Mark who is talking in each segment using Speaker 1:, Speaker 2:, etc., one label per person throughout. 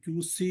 Speaker 1: QC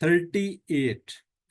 Speaker 1: 38,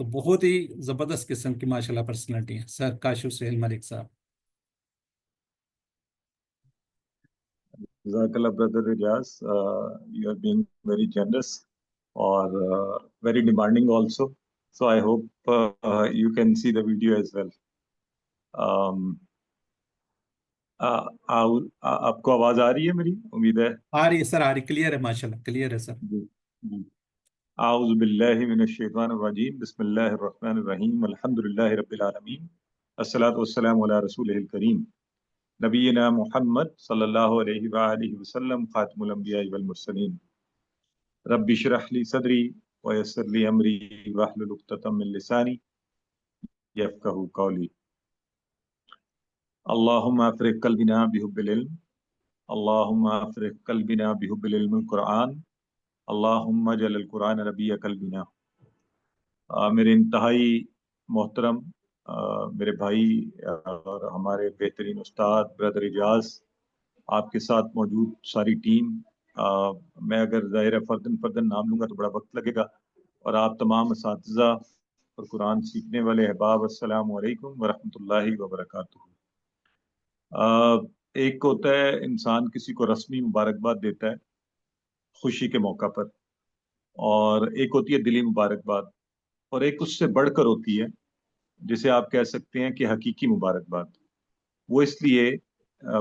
Speaker 1: تو بہت ہی زبردست قسم کی ماشاءاللہ پرسنالٹی ہیں سر کاشف سہیل ملک صاحب.
Speaker 2: Jazakallah, brother Riaz. You are being very generous or very demanding also. So I hope you can see the video as well. آپ کو آواز آ رہی ہے میری؟ امید ہے
Speaker 1: آ رہی ہے سر، آ رہی، کلیئر ہے ماشاءاللہ، کلیئر ہے سر.
Speaker 2: جی جی. اعوذ باللہ من الشیطان الرجیم، بسم اللہ الرحمن الرحیم، الحمد للہ رب العالمین، الصلاۃ والسلام علی رسول الکریم نبینا محمد صلی اللہ علیہ وآلہ وسلم، خاتم الانبیاء والمرسلین. رب اشرح لی صدری ویسر لی امری واحلل عقدۃ من لسانی یفقہوا قولی. اللہم افرغ قلبنا بحب العلم، اللہم افرغ قلبنا بحب العلم القرآن، اللہم اجعل القرآن ربیع قلبنا. میرے انتہائی محترم میرے بھائی اور ہمارے بہترین استاد برادر اجاز، آپ کے ساتھ موجود ساری ٹیم، میں اگر ظاہر فردن نام لوں گا تو بڑا وقت لگے گا، اور آپ تمام اساتذہ اور قرآن سیکھنے والے احباب، السلام علیکم ورحمۃ اللہ وبرکاتہ. ایک ہوتا ہے انسان کسی کو رسمی مبارکباد دیتا ہے خوشی کے موقع پر، اور ایک ہوتی ہے دلی مبارکباد، اور ایک اس سے بڑھ کر ہوتی ہے جسے آپ کہہ سکتے ہیں کہ حقیقی مبارکباد. وہ اس لیے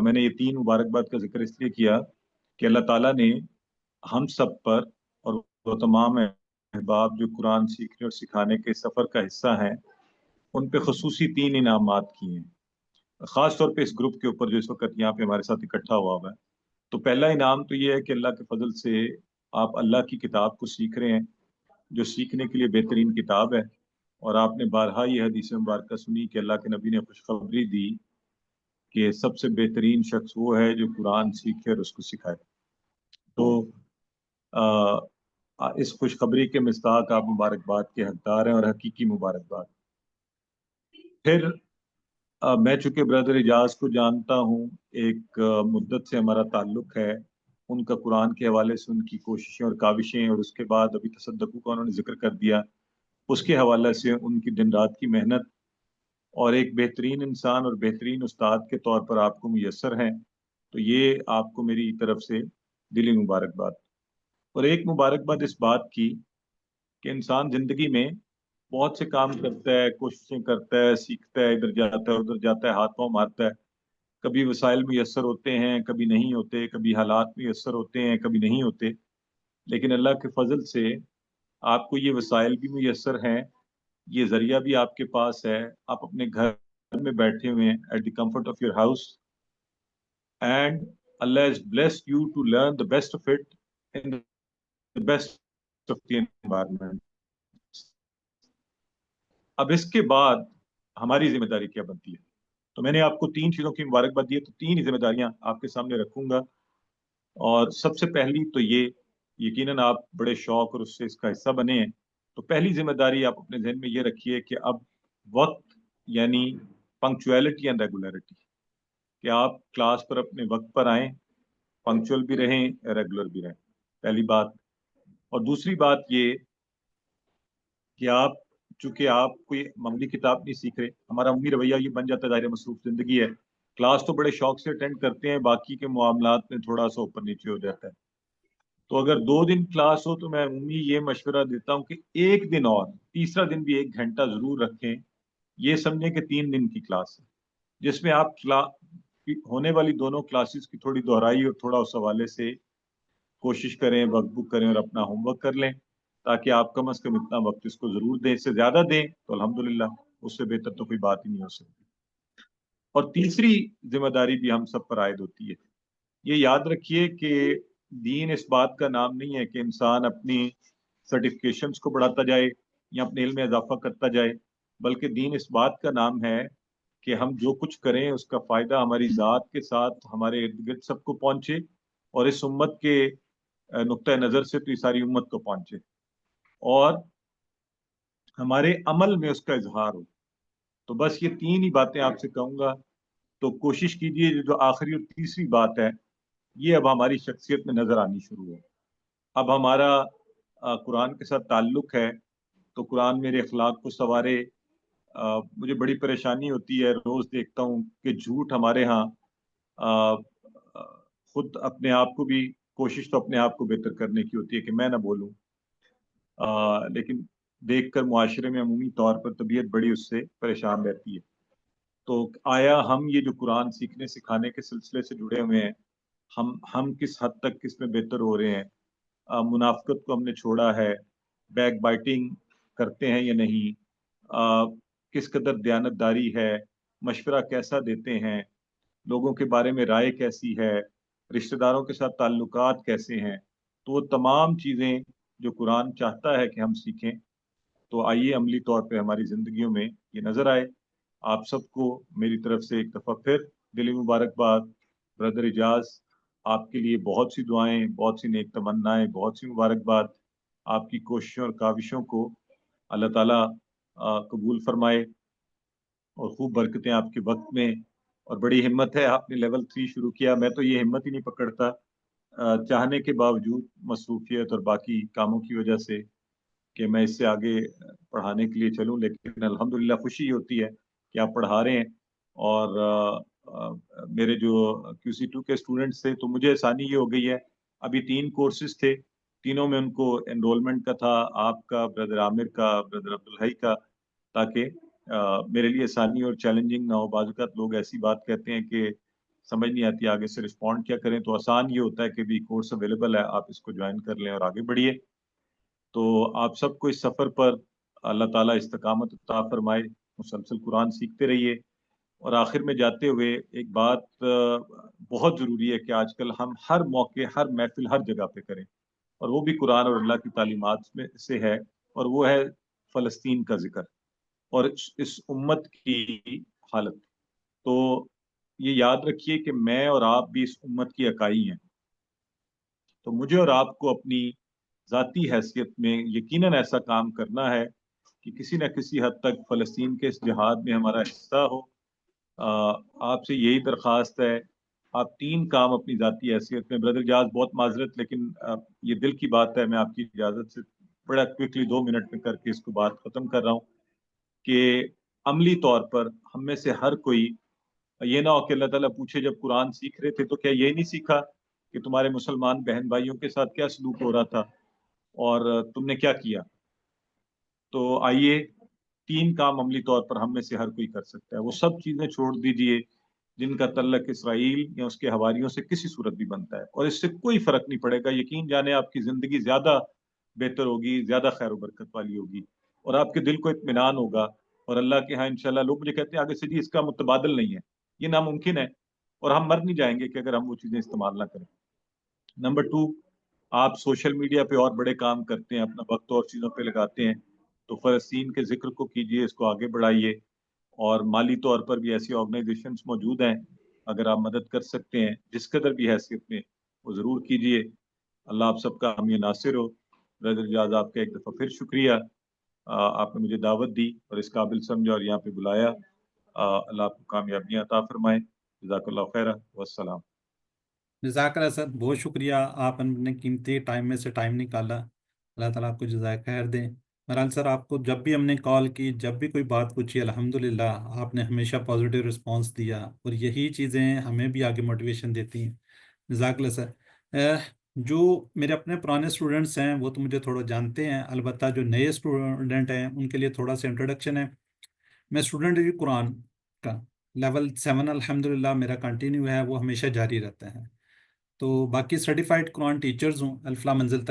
Speaker 2: میں نے یہ تین مبارکباد کا ذکر اس لیے کیا کہ اللہ تعالیٰ نے ہم سب پر اور وہ تمام احباب جو قرآن سیکھنے اور سکھانے کے سفر کا حصہ ہیں ان پہ خصوصی تین انعامات کیے ہیں، خاص طور پہ اس گروپ کے اوپر جو اس وقت یہاں پہ ہمارے ساتھ اکٹھا ہوا ہے. تو پہلا انعام تو یہ ہے کہ اللہ کے فضل سے آپ اللہ کی کتاب کو سیکھ رہے ہیں، جو سیکھنے کے لیے بہترین کتاب ہے. اور آپ نے بارہا یہ حدیث مبارکہ سنی کہ اللہ کے نبی نے خوشخبری دی کہ سب سے بہترین شخص وہ ہے جو قرآن سیکھے اور اس کو سکھائے. تو اس خوشخبری کے مصداق آپ مبارکباد کے حقدار ہیں، اور حقیقی مبارکباد. پھر میں چونکہ برادر اجاز کو جانتا ہوں، ایک مدت سے ہمارا تعلق ہے، ان کا قرآن کے حوالے سے ان کی کوششیں اور کاوشیں، اور اس کے بعد ابھی تصدقوں کا انہوں نے ذکر کر دیا، اس کے حوالے سے ان کی دن رات کی محنت، اور ایک بہترین انسان اور بہترین استاد کے طور پر آپ کو میسر ہیں. تو یہ آپ کو میری طرف سے دلی مبارکباد. اور ایک مبارکباد اس بات کی کہ انسان زندگی میں بہت سے کام کرتا ہے، کوششیں کرتا ہے، سیکھتا ہے، ادھر جاتا ہے ادھر جاتا ہے، ہاتھ پاؤں مارتا ہے. کبھی وسائل میسر ہوتے ہیں، کبھی نہیں ہوتے، کبھی حالات میسر ہوتے ہیں، کبھی نہیں ہوتے. لیکن اللہ کے فضل سے آپ کو یہ وسائل بھی میسر ہیں، یہ ذریعہ بھی آپ کے پاس ہے. آپ اپنے گھر میں بیٹھے ہوئے ہیں at the comfort of your house, and Allah has blessed you to learn the best of it in the best of the environment. اب اس کے بعد ہماری ذمہ داری کیا بنتی ہے؟ تو میں نے آپ کو تین چیزوں کی مبارکباد دی ہے، تو تین ہی ذمہ داریاں آپ کے سامنے رکھوں گا. اور سب سے پہلی تو یہ، یقیناً آپ بڑے شوق اور اس سے اس کا حصہ بنے ہیں، تو پہلی ذمہ داری آپ اپنے ذہن میں یہ رکھیے کہ اب وقت یعنی پنکچویلٹی اینڈ ریگولیرٹی، کہ آپ کلاس پر اپنے وقت پر آئیں، پنکچوئل بھی رہیں، ریگولر بھی رہیں، پہلی بات. اور دوسری بات یہ کہ آپ چونکہ آپ کوئی معمولی کتاب نہیں سیکھ رہے، ہمارا عمومی رویہ یہ بن جاتا ہے، ظاہر مصروف زندگی ہے، کلاس تو بڑے شوق سے اٹینڈ کرتے ہیں، باقی کے معاملات میں تھوڑا سا اوپر نیچے ہو جاتا ہے. تو اگر 2 دن کلاس ہو تو میں عمومی یہ مشورہ دیتا ہوں کہ ایک دن اور تیسرا دن بھی 1 گھنٹہ ضرور رکھیں. یہ سمجھیں کہ 3 دن کی کلاس ہے، جس میں آپ ہونے والی دونوں کلاسز کی تھوڑی دہرائی اور تھوڑا اس حوالے سے کوشش کریں، وقت بک کریں اور اپنا ہوم ورک کر لیں، تاکہ آپ کم از کم اتنا وقت اس کو ضرور دیں. اس سے زیادہ دیں تو الحمدللہ، اس سے بہتر تو کوئی بات ہی نہیں ہو سکتی. اور تیسری ذمہ داری بھی ہم سب پر عائد ہوتی ہے. یہ یاد رکھیے کہ دین اس بات کا نام نہیں ہے کہ انسان اپنی سرٹیفکیشنز کو بڑھاتا جائے یا اپنے علم میں اضافہ کرتا جائے، بلکہ دین اس بات کا نام ہے کہ ہم جو کچھ کریں اس کا فائدہ ہماری ذات کے ساتھ ہمارے ارد گرد سب کو پہنچے، اور اس امت کے نقطۂ نظر سے تو یہ ساری امت کو پہنچے، اور ہمارے عمل میں اس کا اظہار ہو. تو بس یہ تین ہی باتیں آپ سے کہوں گا. تو کوشش کیجیے جو آخری اور تیسری بات ہے یہ اب ہماری شخصیت میں نظر آنی شروع ہو. اب ہمارا قرآن کے ساتھ تعلق ہے، تو قرآن میرے اخلاق کو سنوارے۔ مجھے بڑی پریشانی ہوتی ہے، روز دیکھتا ہوں کہ جھوٹ ہمارے ہاں آ، آ، خود اپنے آپ کو بھی کوشش تو اپنے آپ کو بہتر کرنے کی ہوتی ہے کہ میں نہ بولوں، لیکن دیکھ کر معاشرے میں عمومی طور پر طبیعت بڑی اس سے پریشان رہتی ہے۔ تو آیا ہم یہ جو قرآن سیکھنے سکھانے کے سلسلے سے جڑے ہوئے ہیں، ہم کس حد تک کس میں بہتر ہو رہے ہیں؟ منافقت کو ہم نے چھوڑا ہے، بیک بائٹنگ کرتے ہیں یا نہیں، کس قدر دیانتداری ہے، مشورہ کیسا دیتے ہیں، لوگوں کے بارے میں رائے کیسی ہے، رشتہ داروں کے ساتھ تعلقات کیسے ہیں، تو وہ تمام چیزیں جو قرآن چاہتا ہے کہ ہم سیکھیں، تو آئیے عملی طور پہ ہماری زندگیوں میں یہ نظر آئے۔ آپ سب کو میری طرف سے ایک دفعہ پھر دلی مبارکباد۔ بردر اجاز، آپ کے لیے بہت سی دعائیں، بہت سی نیک تمنائیں، بہت سی مبارکباد۔ آپ کی کوششوں اور کاوشوں کو اللہ تعالیٰ قبول فرمائے اور خوب برکتیں آپ کے وقت میں۔ اور بڑی ہمت ہے، آپ نے لیول 3 شروع کیا، میں تو یہ ہمت ہی نہیں پکڑتا، چاہنے کے باوجود مصروفیت اور باقی کاموں کی وجہ سے کہ میں اس سے آگے پڑھانے کے لیے چلوں، لیکن الحمدللہ خوشی ہوتی ہے کہ آپ پڑھا رہے ہیں۔ اور میرے جو QC2 کے اسٹوڈنٹس تھے تو مجھے آسانی یہ ہو گئی ہے، ابھی 3 کورسز تھے، تینوں میں ان کو انرولمنٹ کا تھا، آپ کا، بردر عامر کا، بردر عبدالحی کا، تاکہ میرے لیے آسانی اور چیلنجنگ نہ ہو۔ بعض اوقات لوگ ایسی بات کہتے ہیں کہ سمجھ نہیں آتی آگے سے رسپونڈ کیا کریں، تو آسان یہ ہوتا ہے کہ بھی کورس اویلیبل ہے، آپ اس کو جوائن کر لیں اور آگے بڑھیے۔ تو آپ سب کو اس سفر پر اللہ تعالیٰ استقامت عطا فرمائے، مسلسل قرآن سیکھتے رہیے۔ اور آخر میں جاتے ہوئے ایک بات بہت ضروری ہے کہ آج کل ہم ہر موقع، ہر محفل، ہر جگہ پہ کریں، اور وہ بھی قرآن اور اللہ کی تعلیمات میں سے ہے، اور وہ ہے فلسطین کا ذکر اور اس امت کی حالت۔ تو یہ یاد رکھیے کہ میں اور آپ بھی اس امت کی اکائی ہیں، تو مجھے اور آپ کو اپنی ذاتی حیثیت میں یقیناً ایسا کام کرنا ہے کہ کسی نہ کسی حد تک فلسطین کے اس جہاد میں ہمارا حصہ ہو۔ آپ سے یہی درخواست ہے، آپ 3 کام اپنی ذاتی حیثیت میں، بردر جاز بہت معذرت، لیکن یہ دل کی بات ہے، میں آپ کی اجازت سے بڑا کوئکلی 2 منٹ میں کر کے اس کو بات ختم کر رہا ہوں کہ عملی طور پر ہم میں سے ہر کوئی یہ نہ ہو کہ اللہ تعالیٰ پوچھے جب قرآن سیکھ رہے تھے تو کیا یہ نہیں سیکھا کہ تمہارے مسلمان بہن بھائیوں کے ساتھ کیا سلوک ہو رہا تھا اور تم نے کیا کیا؟ تو آئیے 3 کام عملی طور پر ہم میں سے ہر کوئی کر سکتا ہے، وہ سب چیزیں چھوڑ دیجئے جن کا تعلق اسرائیل یا اس کے حواریوں سے کسی صورت بھی بنتا ہے، اور اس سے کوئی فرق نہیں پڑے گا، یقین جانے آپ کی زندگی زیادہ بہتر ہوگی، زیادہ خیر و برکت والی ہوگی، اور آپ کے دل کو اطمینان ہوگا، اور اللہ کے ہاں انشاءاللہ لوگ مجھے کہتے ہیں آگے سے جی اس کا متبادل نہیں ہے، یہ ناممکن ہے، اور ہم مر نہیں جائیں گے کہ اگر ہم وہ چیزیں استعمال نہ کریں۔ نمبر 2، آپ سوشل میڈیا پہ اور بڑے کام کرتے ہیں، اپنا وقت اور چیزوں پہ لگاتے ہیں، تو فلسطین کے ذکر کو کیجیے، اس کو آگے بڑھائیے، اور مالی طور پر بھی ایسی آرگنائزیشنز موجود ہیں، اگر آپ مدد کر سکتے ہیں جس قدر بھی حیثیت میں، وہ ضرور کیجیے۔ اللہ آپ سب کا حامی ناصر ہو۔ برادر اجاز، آپ کا ایک دفعہ پھر شکریہ، آپ نے مجھے دعوت دی اور اس قابل سمجھا اور یہاں پہ بلایا۔ اللہ آپ کو کامیابیاں عطا فرمائے۔ جزاک اللہ خیرہ، والسلام۔
Speaker 1: جزاک اللہ سر، بہت شکریہ، آپ نے قیمتی ٹائم میں سے ٹائم نکالا، اللہ تعالیٰ آپ کو جزائے خیر دیں۔ بہرحال سر، آپ کو جب بھی ہم نے کال کی، جب بھی کوئی بات پوچھی، الحمدللہ آپ نے ہمیشہ پازیٹیو رسپانس دیا، اور یہی چیزیں ہمیں بھی آگے موٹیویشن دیتی ہیں۔ جزاک اللہ سر۔ جو میرے اپنے پرانے اسٹوڈنٹس ہیں وہ تو مجھے تھوڑا جانتے ہیں، البتہ جو نئے اسٹوڈنٹ ہیں ان کے لیے تھوڑا سا انٹروڈکشن ہے۔ میں اسٹوڈنٹ ہوں قرآن کا، لیول 7 الحمدللہ میرا کنٹینیو ہے، وہ ہمیشہ جاری رہتا ہے۔ تو باقی سرٹیفائڈ قرآن ٹیچرز ہوں الفلاح منزل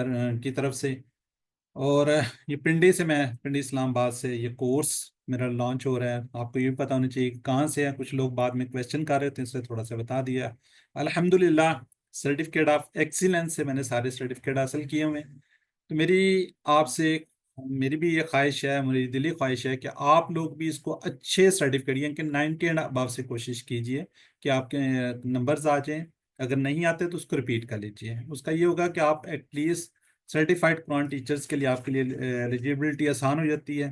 Speaker 1: کی طرف سے، اور یہ پنڈی سے، میں پنڈی اسلام آباد سے یہ کورس میرا لانچ ہو رہا ہے۔ آپ کو یہ بھی پتہ ہونا چاہیے کہ کہاں سے ہے، کچھ لوگ بعد میں کویشچن کر رہے تھے، اس سے تھوڑا سا بتا دیا۔ الحمدللہ سرٹیفکیٹ آف ایکسیلنس سے میں نے سارے سرٹیفکیٹ حاصل کیے ہوئے ہیں۔ تو آپ سے میری بھی یہ خواہش ہے، میری دلی خواہش ہے کہ آپ لوگ بھی اس کو اچھے سرٹیفکیٹ، یعنی کہ 90 اینڈ ابو سے کوشش کیجئے کہ آپ کے نمبرز آ جائیں، اگر نہیں آتے تو اس کو ریپیٹ کر لیجئے۔ اس کا یہ ہوگا کہ آپ at least certified Quran teachers کے لیے آپ کے لیے ایلیجیبلٹی آسان ہو جاتی ہے۔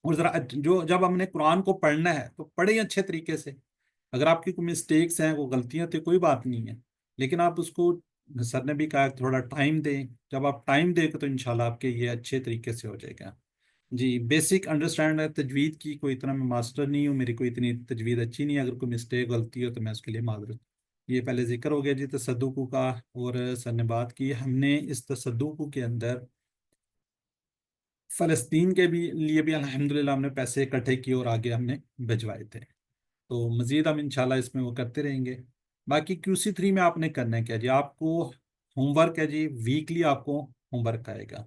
Speaker 1: اور ذرا جب ہم نے قرآن کو پڑھنا ہے تو پڑھیں اچھے طریقے سے، اگر آپ کی کوئی مسٹیکس ہیں، وہ غلطیاں تو کوئی بات نہیں ہے، لیکن آپ اس کو، سر نے بھی کہا کہ تھوڑا ٹائم دیں، جب آپ ٹائم دیں گے تو انشاءاللہ آپ کے یہ اچھے طریقے سے ہو جائے گا۔ جی بیسک انڈرسٹینڈ ہے تجوید کی، کوئی اتنا میں ماسٹر نہیں ہوں، میری کوئی اتنی تجوید اچھی نہیں ہے، اگر کوئی مسٹیک غلطی ہو تو میں اس کے لیے معذرت۔ یہ پہلے ذکر ہو گیا جی تصدقو کا، اور سر نے بات کی ہم نے اس تصدقو کے اندر فلسطین کے بھی لیے بھی الحمدللہ ہم نے پیسے اکٹھے کیے اور آگے ہم نے بھجوائے تھے، تو مزید ہم انشاءاللہ اس میں وہ کرتے رہیں گے۔ باقی QC 3 میں آپ نے کرنا ہے کیا جی، آپ کو ہوم ورک ہے جی، ویکلی آپ کو ہوم ورک آئے گا۔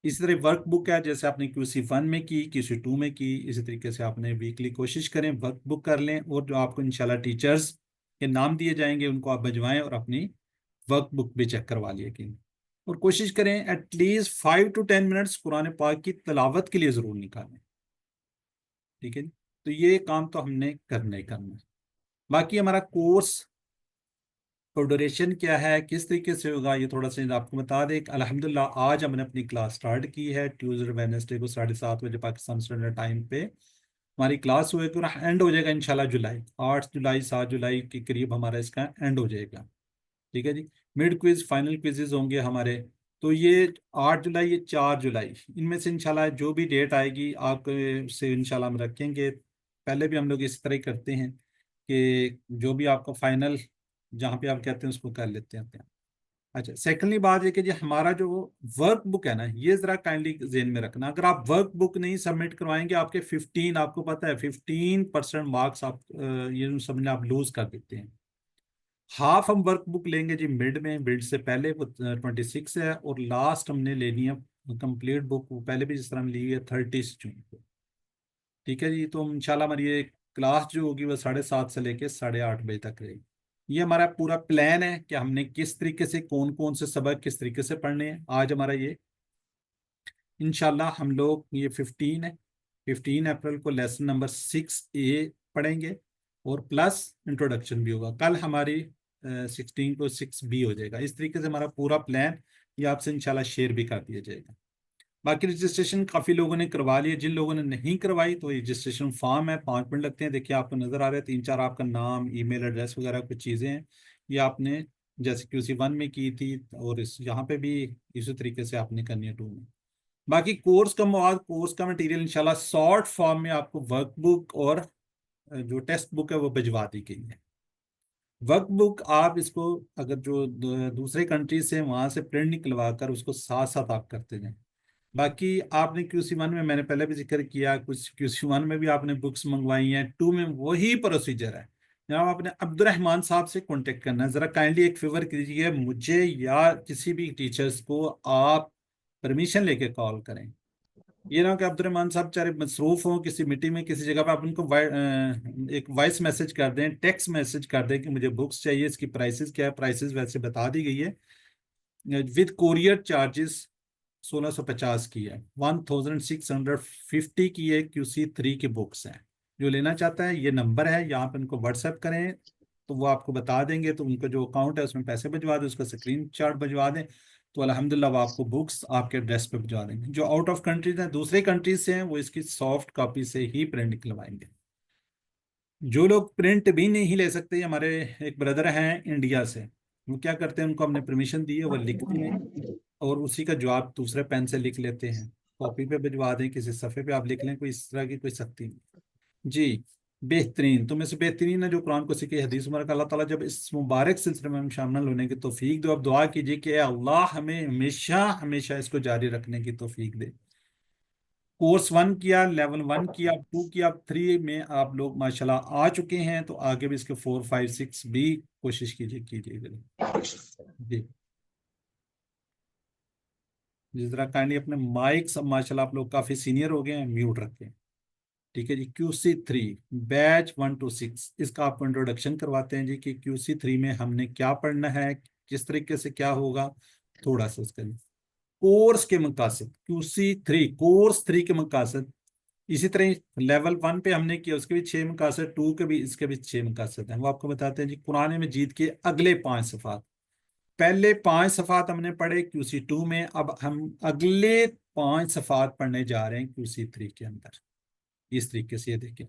Speaker 1: اسی طرح ورک بک ہے، جیسے آپ نے QC 1 میں کی، QC 2 میں کی، اسی طریقے سے آپ نے ویکلی کوشش کریں ورک بک کر لیں، اور جو آپ کو انشاءاللہ ٹیچرز کے نام دیے جائیں گے ان کو آپ بھجوائیں، اور اپنی ورک بک بھی چیک کروا لیے کہ، اور کوشش کریں ایٹ لیسٹ 5 to 10 منٹس قرآن پاک کی تلاوت کے لیے ضرور نکالیں، ٹھیک ہے جی۔ تو یہ کام تو ہم نے کرنا ہی کرنا ہے۔ باقی ہمارا کورس اور ڈوریشن کیا ہے، کس طریقے سے ہوگا، یہ تھوڑا سا آپ کو بتا دیں۔ الحمدللہ آج ہم نے اپنی کلاس سٹارٹ کی ہے، ٹیوزڈے ویڈنسڈے کو 7:30 بجے پاکستان اسٹینڈرڈ ٹائم پہ ہماری کلاس ہوئے گی، اور اینڈ ہو جائے گا انشاءاللہ جولائی 8 جولائی 7 جولائی کے قریب ہمارا اس کا اینڈ ہو جائے گا، ٹھیک ہے جی۔ مڈ کوئز فائنل کوئزز ہوں گے ہمارے، تو یہ 8 جولائی، یہ 4 جولائی، ان میں سے انشاءاللہ جو بھی ڈیٹ آئے گی آپ سے انشاءاللہ ہم رکھیں گے۔ پہلے بھی ہم لوگ اس طرح ہی کرتے ہیں کہ جو بھی آپ کا فائنل جہاں پہ آپ کہتے ہیں اس کو کر لیتے ہیں۔ اچھا سیکنڈلی بات یہ کہ جی ہمارا جو ورک بک ہے نا، یہ ذرا کائنڈلی ذہن میں رکھنا، اگر آپ ورک بک نہیں سبمٹ کروائیں گے آپ کے 15، آپ کو پتہ ہے 15% مارکس آپ یہ سمجھنا آپ لوز کر دیتے ہیں۔ ہاف ہم ورک بک لیں گے جی مڈ میں، مڈ سے پہلے وہ 26 ہے، اور لاسٹ ہم نے لینی ہے کمپلیٹ بک، وہ پہلے بھی جس طرح ہم لی ہے 30 جون کو، ٹھیک ہے جی۔ تو انشاءاللہ ہماری یہ کلاس جو ہوگی وہ 7:30 سے لے کے 8:30 بجے تک رہے گی۔ یہ ہمارا پورا پلان ہے کہ ہم نے کس طریقے سے کون کون سے سبق کس طریقے سے پڑھنے ہیں۔ آج ہمارا یہ انشاءاللہ ہم لوگ یہ 15 ہے، 15 اپریل کو لیسن نمبر 6A پڑھیں گے، اور پلس انٹروڈکشن بھی ہوگا۔ کل ہماری 16 کو 6B ہو جائے گا۔ اس طریقے سے ہمارا پورا پلان یہ آپ سے انشاءاللہ شیئر بھی کر دیا جائے گا۔ باقی رجسٹریشن کافی لوگوں نے کروا لی ہے، جن لوگوں نے نہیں کروائی تو رجسٹریشن فارم ہے، 5 منٹ لگتے ہیں، دیکھیے آپ کو نظر آ رہے ہیں 3 4 آپ کا نام، ای میل ایڈریس وغیرہ کچھ چیزیں ہیں، یہ آپ نے جیسے QC 1 میں کی تھی، اور یہاں پہ بھی اسی طریقے سے آپ نے کرنی ہے 2 میں۔ باقی کورس کا مواد، کورس کا مٹیریل انشاءاللہ شارٹ فارم میں آپ کو ورک بک اور جو ٹیکسٹ بک ہے وہ بھجوا دی گئی ہے۔ ورک بک آپ اس کو اگر جو دوسرے کنٹری سے وہاں سے پرنٹ نکلوا کر اس کو ساتھ ساتھ آپ کرتے جائیں۔ باقی آپ نے QC 1 میں نے پہلے بھی ذکر کیا، کچھ QC 1 میں بھی آپ نے بکس منگوائی ہیں، 2 میں وہی پروسیجر ہے۔ جناب آپ نے عبد الرحمان صاحب سے کانٹیکٹ کرنا ہے، ذرا کائنڈلی ایک فیور کیجیے مجھے یا کسی بھی ٹیچرز کو، آپ پرمیشن لے کے کال کریں، یہ نہ کہ عبد الرحمان صاحب چارے مصروف ہوں کسی میٹنگ میں کسی جگہ پہ، آپ ان کو ایک وائس میسج کر دیں، ٹیکسٹ میسج کر دیں کہ مجھے بکس چاہیے، اس کی پرائسز کیا ہے، پرائسز ویسے بتا دی گئی ہے، ود کوریئر چارجز 1650 کی ہے، 1650 کی ہے، QC 3 کی بکس ہیں۔ جو لینا چاہتا ہے یہ نمبر ہے، یہاں پہ ان کو واٹس ایپ کریں تو وہ آپ کو بتا دیں گے، تو ان کا جو اکاؤنٹ ہے اس میں پیسے بھجوا دیں، اس کا اسکرین شاٹ بھجوا دیں، تو الحمدللہ وہ آپ کو بکس آپ کے ایڈریس پہ بھجوا دیں گے۔ جو آؤٹ آف کنٹریز ہیں، دوسرے کنٹریز سے ہیں، وہ اس کی سافٹ کاپی سے ہی پرنٹ نکلوائیں گے۔ جو لوگ پرنٹ بھی نہیں لے سکتے، ہمارے ایک بردر ہیں انڈیا سے، وہ کیا کرتے ہیں، ان کو ہم نے پرمیشن دی ہے، وہ لکھتے ہیں اور اسی کا جواب دوسرے پین سے لکھ لیتے ہیں، کاپی پہ بھجوا دیں، کسی صفحے پہ آپ لکھ لیں، کوئی اس طرح کی کوئی سختی نہیں۔ جی بہترین، تم میں سے بہترین ہے جو قرآن کو سیکھے، حدیث مبارک، اللہ تعالیٰ جب اس مبارک سلسلے میں ہم شامل ہونے کی توفیق دو، اب دعا کیجیے کہ اے اللہ ہمیں ہمیشہ ہمیشہ اس کو جاری رکھنے کی توفیق دے۔ کورس 1 کیا، لیول 1 کیا، 2 کیا، اب 3 میں آپ لوگ ماشاءاللہ آ چکے ہیں، تو آگے بھی اس کے 4 5 6 بھی کوشش کیجیے گا جی۔ جس طرح کائنڈلی اپنے مائک سب ماشاءاللہ آپ لوگ کافی سینئر ہو گئے ہیں، میوٹ رکھیں، ٹھیک ہے جی۔ QC 3 بیچ 1 to 6 اس کا آپ کو انٹروڈکشن کرواتے ہیں جی کہ QC 3 میں ہم نے کیا پڑھنا ہے، کس طریقے سے کیا ہوگا، تھوڑا سا اس کا کورس کے مقاصد، QC 3 کورس 3 کے مقاصد، اسی طرح لیول 1 پہ ہم نے کیا، اس کے بھی 6 مقاصد، 2 کے بھی، اس کے بھی 6 مقاصد ہیں، وہ آپ کو بتاتے ہیں جی۔ قرآن مجید کے اگلے 5 صفحات، پہلے 5 صفحات ہم نے پڑھے QC 2 میں، اب ہم اگلے 5 صفحات پڑھنے جا رہے ہیں QC 3 کے اندر۔ اس طریقے سے یہ دیکھیں،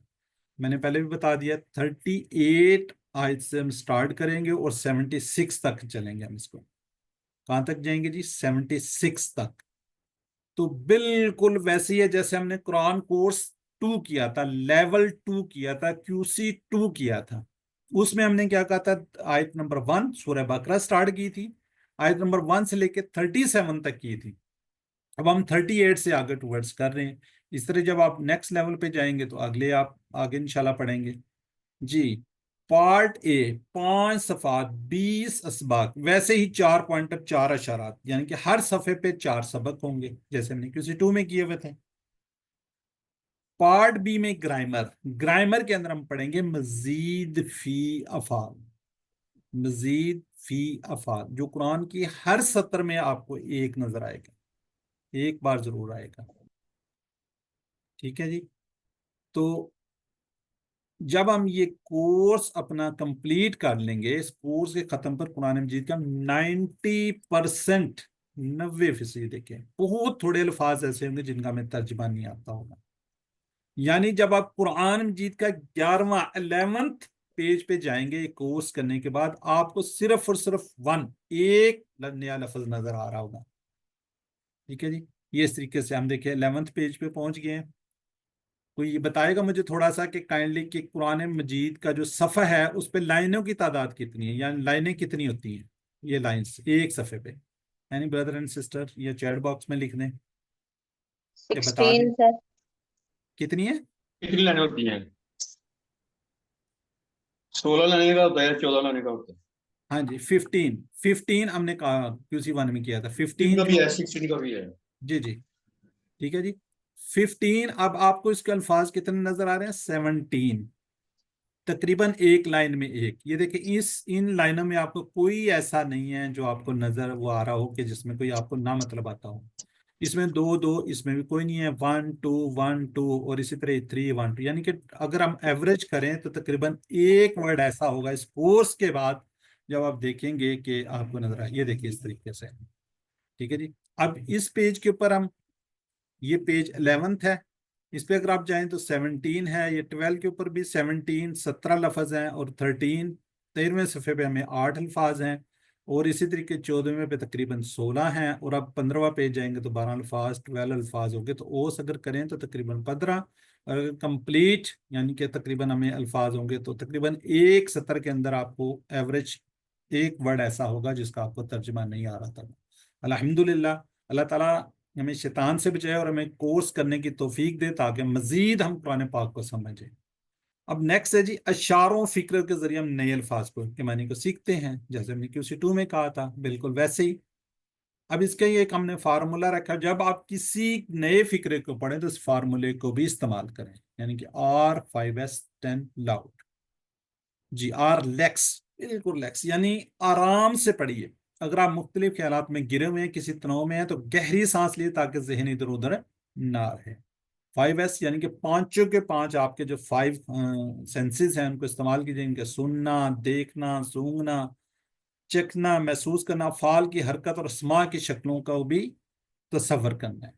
Speaker 1: میں نے پہلے بھی بتا دیا 38 آیت سے ہم سٹارٹ کریں گے اور 76 تک چلیں گے، ہم اس کو کہاں تک جائیں گے جی، 76 تک۔ تو بالکل ویسے ہی ہے جیسے ہم نے قرآن کورس 2 کیا تھا، لیول 2 کیا تھا، QC 2 کیا تھا۔ اس میں ہم نے کیا کہا تھا، آیت نمبر 1 سورہ بقرہ سٹارٹ کی تھی، آیت نمبر 1 سے لے کے 37 تک کی تھی۔ اب ہم 38 سے آگے ٹورڈز کر رہے ہیں۔ اس طرح جب آپ نیکسٹ لیول پہ جائیں گے تو اگلے آپ آگے انشاءاللہ پڑھیں گے۔ جی، پارٹ اے 5 صفحات 20 اسباق، ویسے ہی 4 پوائنٹر 4 اشارات، یعنی کہ ہر صفحے پہ 4 سبق ہوں گے جیسے ہم نے QC 2 میں کیے ہوئے تھے۔ پارٹ بی میں گرامر، گرامر کے اندر ہم پڑھیں گے مزید فی افعال، مزید فی افعال، جو قرآن کی ہر سطر میں آپ کو ایک نظر آئے گا، ایک بار ضرور آئے گا۔ ٹھیک ہے جی، تو جب ہم یہ کورس اپنا کمپلیٹ کر لیں گے، اس کورس کے ختم پر قرآن مجید کا 90%، 90%، دیکھیں بہت تھوڑے الفاظ ایسے ہوں گے جن کا ہمیں ترجمہ نہیں آتا ہوگا۔ یعنی جب آپ قرآن مجید کا 11واں 11th پیج پہ جائیں گے کورس کرنے کے بعد، آپ کو صرف اور صرف ایک نیا لفظ نظر آ رہا ہوگا۔ ٹھیک ہے جی، یہ اس طریقے سے ہم دیکھیں 11th پیج پہ پہنچ گئے ہیں۔ کوئی یہ بتائے گا مجھے تھوڑا سا کہ کائنڈلی کہ قرآن مجید کا جو صفحہ ہے اس پہ لائنوں کی تعداد کتنی ہے، یعنی لائنیں کتنی ہوتی ہیں، یہ لائنز ایک صفحے پہ؟ یعنی بردر اینڈ سسٹر یہ چیٹ باکس میں لکھ دیں کہ بتا دیں
Speaker 3: 16 سر۔
Speaker 1: کتنی ہے۔
Speaker 4: کتنی لائنیں ہوتی ہیں؟ 16 لائنیں کا ہوتا ہے، 14 لائنیں کا ہوتا ہے۔
Speaker 1: ہاں جی 15 ہم نے کہا QC 1 میں کیا تھا،
Speaker 4: 16
Speaker 1: 15
Speaker 4: کا بھی
Speaker 1: جو،
Speaker 4: ہے، 16 کا بھی ہے۔
Speaker 1: جی جی ٹھیک ہے جی 15۔ اب آپ کو اس کے الفاظ کتنے نظر آ رہے ہیں، 17، تقریباً ایک لائن میں ایک۔ یہ دیکھیں ان لائنوں میں آپ کو کوئی ایسا نہیں ہے جو آپ کو نظر وہ آ رہا ہو کہ جس میں کوئی آپ کو نہ مطلب آتا ہو۔ اس میں 2 2، اس میں بھی کوئی نہیں ہے، 1 2 1 2، اور اسی طرح 3 1 2، یعنی کہ اگر ہم ایوریج کریں تو تقریباً ایک ورڈ ایسا ہوگا اس کورس کے بعد جب آپ دیکھیں گے کہ آپ کو نظر آئے۔ یہ دیکھیے اس طریقے سے، ٹھیک ہے جی۔ اب اس پیج کے اوپر ہم، یہ پیج 11th ہے، اس پہ اگر آپ جائیں تو 17 ہے، یہ 12 کے اوپر بھی 17 17 لفظ ہیں، اور 13ویں صفحے پہ ہمیں 8 الفاظ ہیں، اور اسی طریقے 14ویں پہ تقریباً 16 ہیں، اور اب 15واں پیج جائیں گے تو 12 الفاظ، 12 الفاظ ہو گئے۔ تو اوس اگر کریں تو تقریباً 15، اور اگر کمپلیٹ یعنی کہ تقریباً ہمیں الفاظ ہوں گے تو تقریباً ایک سطر کے اندر آپ کو ایوریج ایک ورڈ ایسا ہوگا جس کا آپ کو ترجمہ نہیں آ رہا تھا۔ الحمدللہ، اللہ تعالیٰ ہمیں شیطان سے بچائے اور ہمیں کورس کرنے کی توفیق دے تاکہ مزید ہم قرآن پاک کو سمجھیں۔ اب نیکسٹ ہے جی، اشاروں فکر کے ذریعے ہم نئے الفاظ کو کے معنی کو سیکھتے ہیں، جیسے ہم نے QC 2 میں کہا تھا، بالکل ویسے ہی۔ اب اس کا یہ ایک ہم نے فارمولہ رکھا، جب آپ کسی نئے فکرے کو پڑھیں تو اس فارمولے کو بھی استعمال کریں، یعنی کہ R5S10 لاؤڈ، جی R لیکس، بالکل لیکس، یعنی آرام سے پڑھیے۔ اگر آپ مختلف خیالات میں گرے ہوئے ہیں، کسی تناؤ میں ہیں، تو گہری سانس لیے تاکہ ذہن ادھر ادھر نہ رہے۔ 5S یعنی کہ پانچوں کے پانچ آپ کے جو 5 سینسز ہیں ان کو استعمال کیجیے، ان کے سننا، دیکھنا، سونگھنا، چکھنا، محسوس کرنا، افعال کی حرکت اور اسماء کی شکلوں کا بھی تصور کرنا ہے۔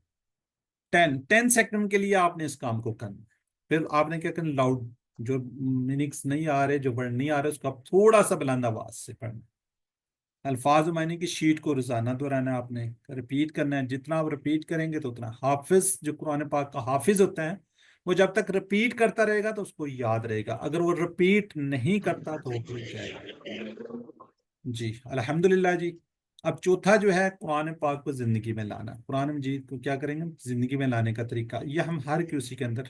Speaker 1: 10 سیکنڈ کے لیے آپ نے اس کام کو کرنا ہے۔ پھر آپ نے کیا کرنا، لاؤڈ، جو میننگس نہیں آ رہے، جو ورڈ نہیں آ رہے، اس کو آپ تھوڑا سا بلند آواز سے پڑھنا ہے۔ الفاظ و معنی کی شیٹ کو روزانہ دہرانا ہے، آپ نے رپیٹ کرنا ہے، جتنا آپ رپیٹ کریں گے تو اتنا۔ حافظ جو قرآن پاک کا حافظ ہوتا ہے وہ جب تک رپیٹ کرتا رہے گا تو اس کو یاد رہے گا، اگر وہ رپیٹ نہیں کرتا تو وہ بھول جائے گا۔ جی الحمدللہ جی۔ اب چوتھا جو ہے قرآن پاک کو زندگی میں لانا، قرآن مجید کو کیا کریں گے، زندگی میں لانے کا طریقہ، یہ ہم ہر QC کے اندر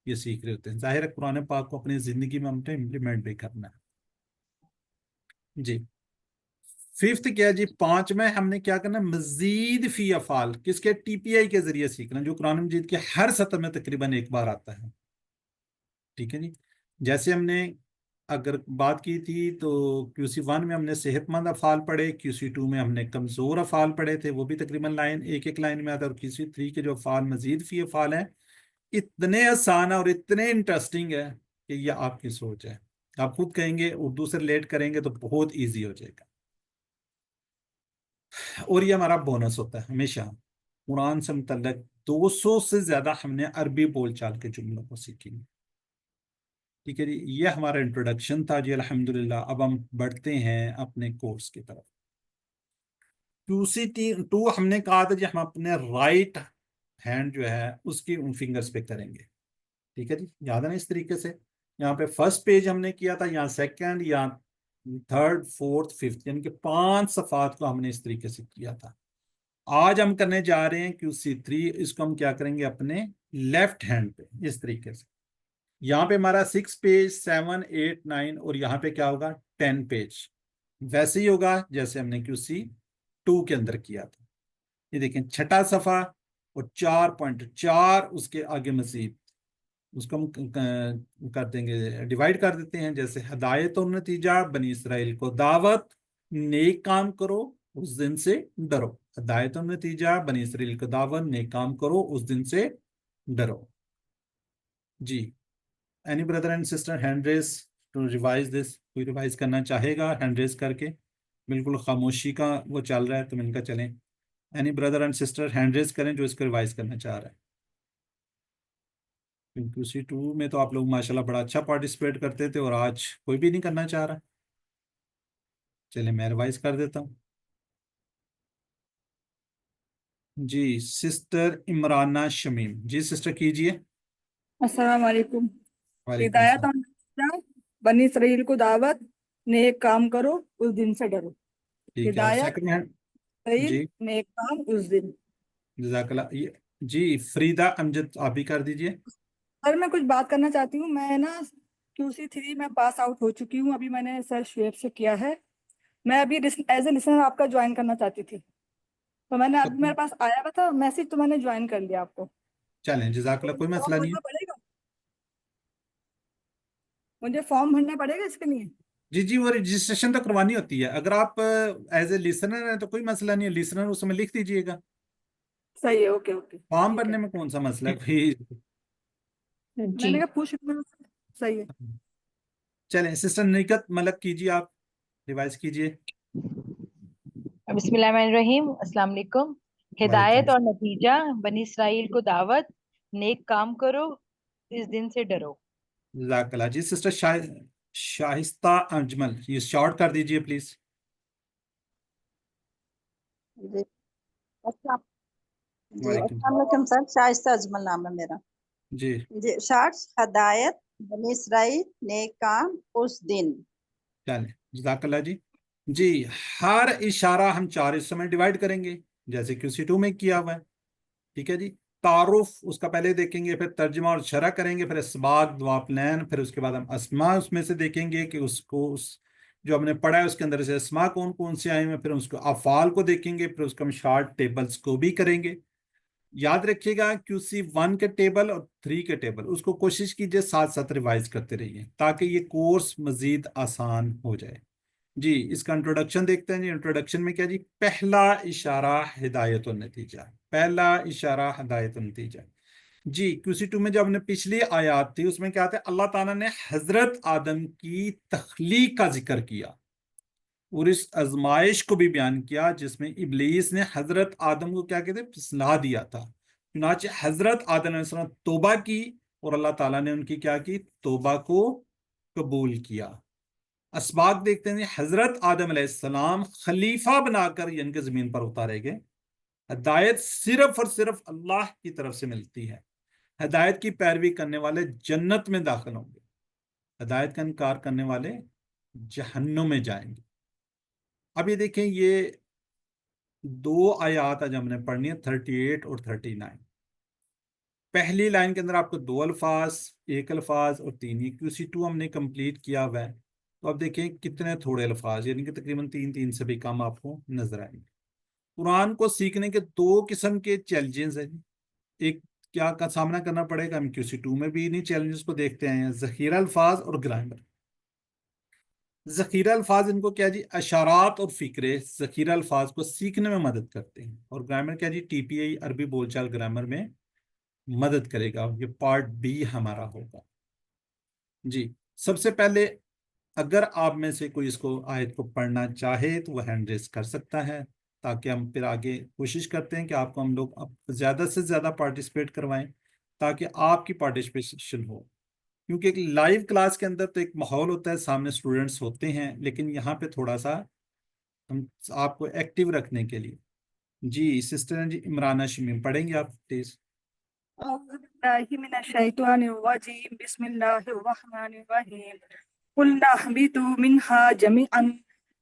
Speaker 1: یہ سیکھ رہے ہوتے ہیں۔ ظاہر ہے قرآن پاک کو اپنی زندگی میں ہم نے امپلیمنٹ بھی کرنا ہے۔ جی 5th کیا جی، 5 میں ہم نے کیا کرنا، مزید فی افعال، کس کے، TPI کے ذریعے سیکھنا، جو قرآن مجید کے ہر سطر میں تقریباً ایک بار آتا ہے۔ ٹھیک ہے جی، جیسے ہم نے اگر بات کی تھی تو QC 1 میں ہم نے صحت مند افعال پڑھے، QC 2 میں ہم نے کمزور افعال پڑھے تھے، وہ بھی تقریباً ایک لائن میں آتا ہے، اور QC 3 کے جو افعال مزید فی افعال ہیں اتنے آسان اور اتنے انٹرسٹنگ ہے کہ یہ آپ کی سوچ ہے، آپ خود کہیں گے اردو سے ریلیٹ کریں گے تو بہت ایزی ہو جائے گا۔ اور یہ ہمارا بونس ہوتا ہے، ہمیشہ قرآن سے متعلق 200 سے زیادہ ہم نے عربی بول چال کے جملوں کو سیکھیں گے۔ ٹھیک ہے جی، یہ ہمارا انٹروڈکشن تھا جی الحمدللہ۔ اب ہم بڑھتے ہیں اپنے کورس کی طرف۔ QC 2 ہم نے کہا تھا جی ہم اپنے رائٹ ہینڈ جو ہے اس کی ان فنگرز پہ کریں گے. ٹھیک ہے جی, یاد ہے نا اس طریقے سے. یہاں پہ فرسٹ پیج ہم نے کیا تھا, یہاں سیکنڈ, یہاں تھرڈ, فورتھ, ففتھ, یعنی کہ 5 صفحات کو ہم نے اس طریقے سے کیا تھا. آج ہم کرنے جا رہے ہیں QC3. اس کو ہم کیا کریں گے اپنے لیفٹ ہینڈ پہ اس طریقے سے. یہاں پہ ہمارا 6 پیج, 7, 8, 9, اور یہاں پہ کیا ہوگا 10 پیج. ویسے ہی ہوگا جیسے ہم نے QC2 کے اندر کیا تھا. یہ دیکھیں چھٹا صفحہ اور 4.4 اس کے آگے مزید, اس کو ہم کر دیں گے, ڈیوائڈ کر دیتے ہیں. جیسے ہدایت اور نتیجہ, بنی اسرائیل کو دعوت, نیک کام کرو اس دن سے ڈرو. ہدایت اور نتیجہ, بنی اسرائیل کو دعوت, نیک کام کرو اس دن سے ڈرو. جی, any brother and sister hand raise to revise this. کوئی ریوائز کرنا چاہے گا ہینڈ ریز کر کے؟ بالکل خاموشی کا وہ چل رہا ہے تو ان کا چلیں. Any brother and sister hand raise کریں جو اس کو ریوائز کرنا چاہ رہا ہے. QC2 میں تو آپ لوگ ماشاءاللہ بڑا اچھا پارٹیسپیٹ کرتے تھے, اور آج کوئی بھی نہیں کرنا چاہ رہا. چلیں میں ریوائز کر دیتا ہوں. جی سسٹر عمرانہ شمیم, جی سسٹر کیجئے.
Speaker 3: السلام علیکم.
Speaker 1: وعلیکم
Speaker 3: ہدایت
Speaker 1: السلام.
Speaker 3: اور بنی اسرائیل کو دعوت, نیک کام کرو اس دن سے ڈرو.
Speaker 1: ٹھیک ہے, اور
Speaker 3: ہدایت
Speaker 1: سیکنڈ ہینڈ.
Speaker 3: اسرائیل,
Speaker 1: جی
Speaker 3: نیک کام اس دن.
Speaker 1: جزاک اللہ. جی فریدہ امجد آپ بھی کر دیجئے.
Speaker 3: سر میں کچھ بات کرنا چاہتی ہوں. میں نا QC3 میں پاس آؤٹ ہو چکی ہوں. ابھی میں نے سر شعیب سے کیا ہے. میں ابھی ایز اے لسنر آپ کا جوائن کرنا چاہتی تھی, تو میں نے ابھی میرے پاس آیا ہوا تھا میسج, تو میں نے جوائن کر لیا آپ کو.
Speaker 1: چلیں جزاک
Speaker 3: تو
Speaker 1: اللہ,
Speaker 3: مجھے
Speaker 1: کوئی مسئلہ
Speaker 3: فارم
Speaker 1: نہیں
Speaker 3: بھرنا
Speaker 1: ہے.
Speaker 3: پڑے گا, مجھے فارم بھرنا پڑے گا اس کے لیے؟
Speaker 1: جی جی, وہ رجسٹریشن تو کروانی ہوتی ہے. اگر آپ ایز اے لسنر ہیں تو کوئی مسئلہ نہیں ہے, لسنر اس میں لکھ دیجئے گا.
Speaker 3: صحیح ہے, اوکے اوکے
Speaker 1: فارم
Speaker 3: ٹھیک ہے.
Speaker 1: بھرنے میں کون سا مسئلہ ہے کوئی.
Speaker 3: میں نے کہا پوچھ, صحیح ہے.
Speaker 1: چلیں سسٹر نکت ملک کیجئے, آپ ریوائز کیجئے.
Speaker 5: بسم اللہ الرحمن الرحیم. السلام علیکم. ہدایت اور نتیجہ, بنی اسرائیل کو دعوت, نیک کام کرو اس دن سے ڈرو.
Speaker 1: جزاک اللہ. جی سسٹر شائستہ اجمل, یہ شارٹ کر دیجئے پلیز.
Speaker 6: جی
Speaker 1: وعلیکم
Speaker 6: السلام علیکم سر, شائستہ اجمل نام ہے میرا.
Speaker 1: جی.
Speaker 6: جی شارٹس, ہدایت, بنی اسرائیل, نیک کام اس دن.
Speaker 1: چلیں جزاک اللہ. جی جی, ہر اشارہ ہم 4 حصوں میں ڈیوائڈ کریں گے جیسے QC2 میں کیا ہوا ہے. ٹھیک ہے جی. تعارف اس کا پہلے دیکھیں گے, پھر ترجمہ اور شرح کریں گے, پھر اسباق, دعاپلین, پھر اس کے بعد ہم اسماء اس میں سے دیکھیں گے کہ اس کو جو ہم نے پڑھا ہے اس کے اندر سے اسماء کون کون سے آئے ہیں, پھر اس کو افعال کو دیکھیں گے, پھر اس کو ہم شارٹ ٹیبلز کو بھی کریں گے. یاد رکھیے گا QC1 کے ٹیبل اور 3 کے ٹیبل, اس کو کوشش کیجئے ساتھ ساتھ ریوائز کرتے رہیے تاکہ یہ کورس مزید آسان ہو جائے. جی اس کا انٹروڈکشن دیکھتے ہیں. جی انٹروڈکشن میں کیا جی, پہلا اشارہ ہدایت النتیجہ, پہلا اشارہ ہدایت النتیجہ. جی QC2 میں جب ہم نے پچھلی آیات تھی اس میں کیا تھا, اللہ تعالیٰ نے حضرت آدم کی تخلیق کا ذکر کیا اور اس آزمائش کو بھی بیان کیا جس میں ابلیس نے حضرت آدم کو کیا کہتے پھسلا دیا تھا. چنانچہ حضرت آدم علیہ السلام توبہ کی اور اللہ تعالیٰ نے ان کی کیا کی, توبہ کو قبول کیا. اسباق دیکھتے ہیں, حضرت آدم علیہ السلام خلیفہ بنا کر یعنی کہ زمین پر اتارے گئے. ہدایت صرف اور صرف اللہ کی طرف سے ملتی ہے. ہدایت کی پیروی کرنے والے جنت میں داخل ہوں گے, ہدایت کا انکار کرنے والے جہنم میں جائیں گے. اب یہ دیکھیں, یہ 2 آیات آج ہم نے پڑھنی ہے, 38 اور 39. پہلی لائن کے اندر آپ کو 2 الفاظ, 1 الفاظ اور 3, یہ QC2 ہم نے کمپلیٹ کیا ہوا ہے. تو اب دیکھیں کتنے تھوڑے الفاظ, یعنی کہ تقریباً 3 سے بھی کم آپ کو نظر آئیں گے. قرآن کو سیکھنے کے 2 قسم کے چیلنجز ہیں. ایک کیا کا سامنا کرنا پڑے گا, ہم QC2 میں بھی انہیں چیلنجز کو دیکھتے ہیں, ذخیرہ الفاظ اور گرامر. ذخیرہ الفاظ ان کو کیا جی, اشارات اور فکرے ذخیرہ الفاظ کو سیکھنے میں مدد کرتے ہیں. اور گرامر کیا جی, TPI عربی بول چال گرامر میں مدد کرے گا. یہ پارٹ B ہمارا ہوگا. جی سب سے پہلے اگر آپ میں سے کوئی اس کو آیت کو پڑھنا چاہے تو وہ ہینڈ ریز کر سکتا ہے, تاکہ ہم پھر آگے کوشش کرتے ہیں کہ آپ کو ہم لوگ زیادہ سے زیادہ پارٹیسپیٹ کروائیں تاکہ آپ کی پارٹیسپیشن ہو. کیونکہ ایک لائیو کلاس کے اندر تو ایک ماحول ہوتا ہے, سامنے اسٹوڈنٹس ہوتے ہیں, لیکن یہاں پہ تھوڑا سا ہم آپ کو ایکٹیو رکھنے کے لیے. جی سسٹر جی عمرانہ شمیم پڑھیں گے آپ پلیز.
Speaker 3: أعوذ بالله من الشيطان الرجيم بسم الله الرحمن الرحيم قل اهبطوا منها جميعا